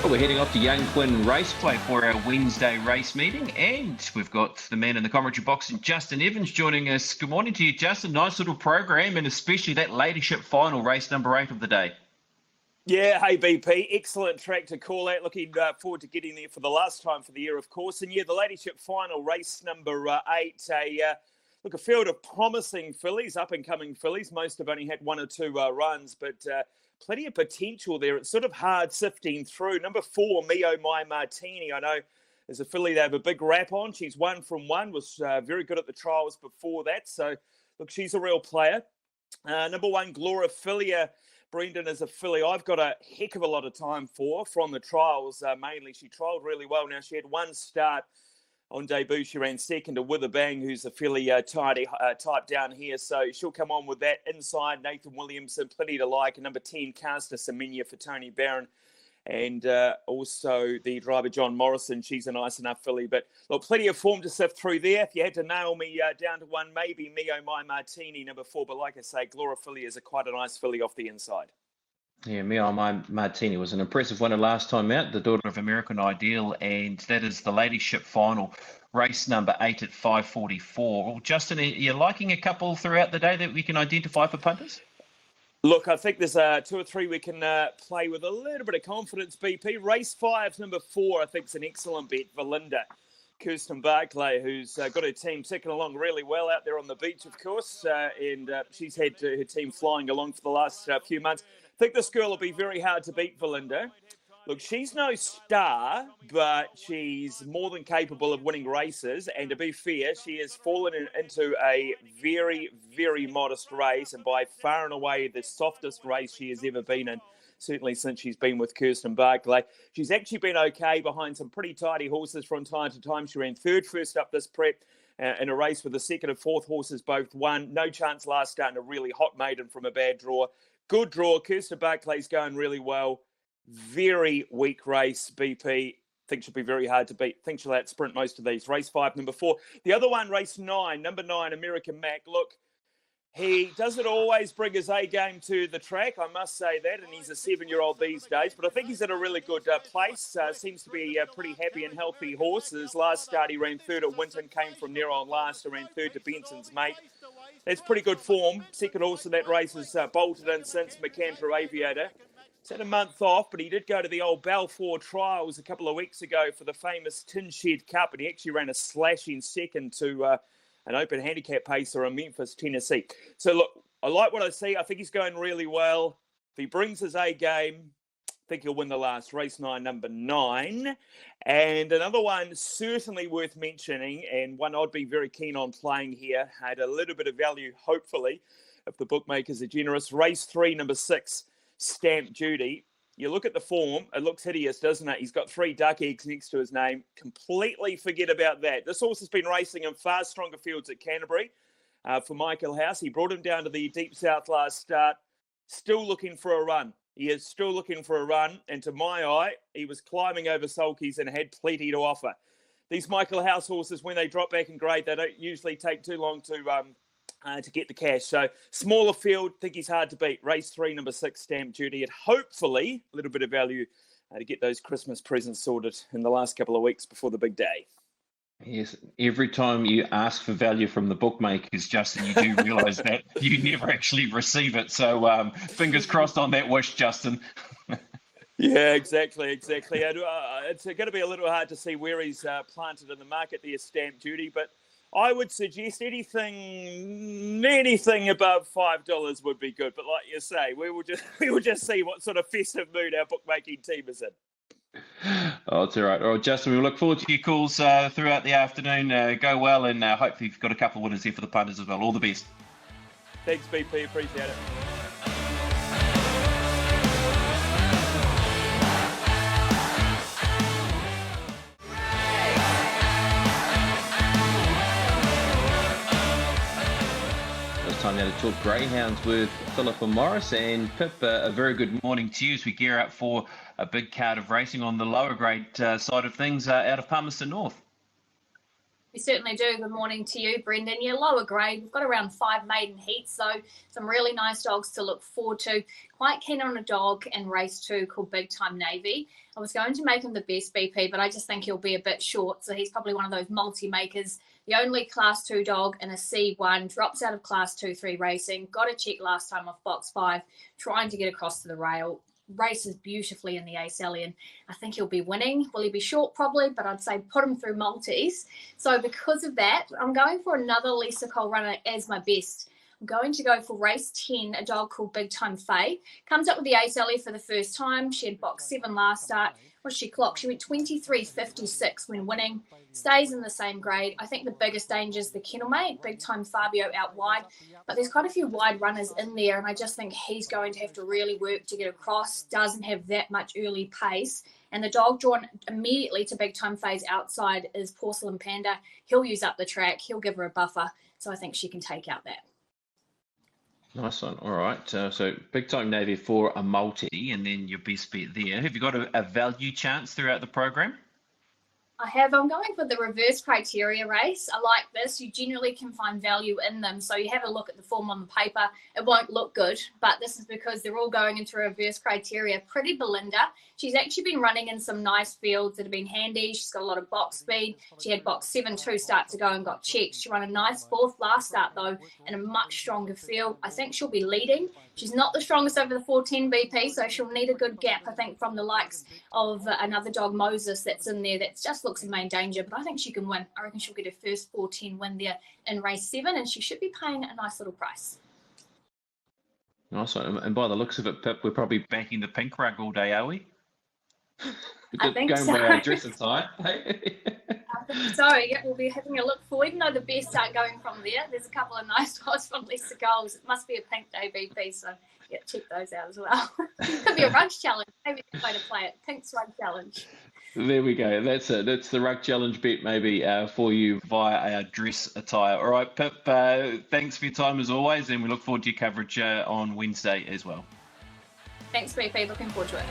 Well, we're heading off to Young Quinn Raceplay for our Wednesday race meeting, and we've got the man in the commentary box, Justin Evans, joining us. Good morning to you, Justin. Nice little program, and especially that Ladyship final, race number 8 of the day. Yeah, hey BP, excellent track to call out. Looking forward to getting there for the last time for the year, of course. And yeah, the Ladyship final, race number 8. A field of promising fillies, up-and-coming fillies. Most have only had 1 or 2 runs, but plenty of potential there. It's sort of hard sifting through. Number 4, Me Oh My Martini, I know is a filly they have a big rap on. She's 1 from 1, was very good at the trials before that. So, look, she's a real player. Number 1, Glorifilia. Brendan is a filly I've got a heck of a lot of time for from the trials. Mainly, she trialled really well. Now, she had 1 start on debut. She ran second to With a Bang, who's a filly type down here. So she'll come on with that inside. Nathan Williamson, plenty to like. And number 10, Caster Semenya for Tony Barron. And also the driver, John Morrison. She's a nice enough filly. But look, plenty of form to sift through there. If you had to nail me down to one, maybe Me Oh My Martini, number 4. But like I say, Glorifilia is quite a nice filly off the inside. Yeah, Me Oh My Martini was an impressive winner last time out, the daughter of American Ideal, and that is the Ladyship final, race number 8 at 5:44. Well, Justin, are you liking a couple throughout the day that we can identify for punters? Look, I think there's 2 or 3 we can play with a little bit of confidence, BP. Race 5, number 4, I think is an excellent bet. VALYNDA, Kirsten Barclay, who's got her team ticking along really well out there on the beach, of course, and she's had her team flying along for the last few months. I think this girl will be very hard to beat, VALYNDA. Look, she's no star, but she's more than capable of winning races. And to be fair, she has fallen into a very, very modest race, and by far and away the softest race she has ever been in, certainly since she's been with Kirsten Barclay. She's actually been okay behind some pretty tidy horses from time to time. She ran third first up this prep in a race with the second and fourth horses both won. No chance last start, and a really hot maiden from a bad draw. Good draw. Kirsten Barclay's going really well. Very weak race, BP. Think she'll be very hard to beat. Think she'll out-sprint most of these. Race 5, number 4. The other one, race 9, number 9, American Mac. Look, he doesn't always bring his A-game to the track, I must say that, and he's a 7-year-old these days, but I think he's in a really good place. Seems to be a pretty happy and healthy horse. His last start, he ran third at Winton, came from near on last, and ran third to Benson's Mate. That's pretty good form. Second horse in that race has bolted in since McCanter Aviator. He's had a month off, but he did go to the old Balfour trials a couple of weeks ago for the famous Tin Shed Cup, and he actually ran a slashing second to an open handicap pacer in Memphis, Tennessee. So, look, I like what I see. I think he's going really well. If he brings his A-game, I think he'll win the last. Race 9, number 9. And another one certainly worth mentioning, and one I'd be very keen on playing here, had a little bit of value, hopefully, if the bookmakers are generous. Race 3, number 6. Stamp Duty. You look at the form, it looks hideous, doesn't it? He's got 3 duck eggs next to his name. Completely forget about that. This horse has been racing in far stronger fields at Canterbury for Michael House. He brought him down to the Deep South last start. Still looking for a run. He is still looking for a run. And to my eye, he was climbing over sulkies and had plenty to offer. These Michael House horses, when they drop back in grade, they don't usually take too long to get the cash. So smaller field, think he's hard to beat. Race 3, number 6, Stamp Duty, and hopefully a little bit of value to get those Christmas presents sorted in the last couple of weeks before the big day. Yes, every time you ask for value from the bookmakers, Justin, you do realise that you never actually receive it. So fingers crossed on that wish, Justin. Yeah, exactly. It's going to be a little hard to see where he's planted in the market there, Stamp Duty, but I would suggest anything above $5 would be good. But like you say, we will just see what sort of festive mood our bookmaking team is in. Oh, it's all right. All right, Justin, we look forward to your calls throughout the afternoon. Go well, and hopefully you've got a couple of winners here for the punters as well. All the best. Thanks, BP. Appreciate it. Time now to talk greyhounds with Philippa Morris. And Pip, a very good morning to you as we gear up for a big card of racing on the lower grade side of things out of Palmerston North. We certainly do. Good morning to you, Brendan. Yeah, lower grade. We've got around 5 maiden heats, so some really nice dogs to look forward to. Quite keen on a dog in race 2 called Big Time Navy. I was going to make him the best BP, but I just think he'll be a bit short, so he's probably one of those multi-makers. The only Class 2 dog in a C1, drops out of Class 2-3 racing, got a check last time off box 5, trying to get across to the rail. Races beautifully in the Ace Alien. I think he'll be winning. Will he be short? Probably, but I'd say put him through multis. So because of that, I'm going for another Lisa Cole runner as my best. I'm going to go for race 10, a dog called Big Time FAYE. Comes up with the Ace Alien for the first time. She had box 7 last start. What did she clock? She went 23.56 when winning. Stays in the same grade. I think the biggest danger is the kennelmate, Big Time Fabio out wide. But there's quite a few wide runners in there, and I just think he's going to have to really work to get across. Doesn't have that much early pace. And the dog drawn immediately to Big Time FAYE's outside is Porcelain Panda. He'll use up the track. He'll give her a buffer. So I think she can take out that. Nice one. All right. So Big Time Navy for a multi, and then your best bet there. Have you got a value chance throughout the program? I have. I'm going for the reverse criteria race. I like this. You generally can find value in them. So you have a look at the form on the paper. It won't look good, but this is because they're all going into reverse criteria. Pretty Belinda. She's actually been running in some nice fields that have been handy. She's got a lot of box speed. She had box 7-2 start to go and got checked. She ran a nice 4th last start, though, in a much stronger field. I think she'll be leading. She's not the strongest over the 410 BP, so she'll need a good gap, I think, from the likes of another dog, Moses, that's in there that just looks in main danger. But I think she can win. I reckon she'll get her first 410 win there in race 7, and she should be paying a nice little price. Nice one. And by the looks of it, Pip, we're probably backing the pink rug all day, are we? I think going so. by our dress attire. So, yeah, we'll be having a look for, even though the best aren't going from there, there's a couple of nice ones from Lisa Goals. It must be a pink day BP, so yeah, check those out as well. Could be a rug challenge. Maybe that's the way to play it. Pink's rug challenge. There we go. That's it. That's the rug challenge bet maybe for you via our dress attire. All right, Pip, thanks for your time as always, and we look forward to your coverage on Wednesday as well. Thanks, BP. Looking forward to it.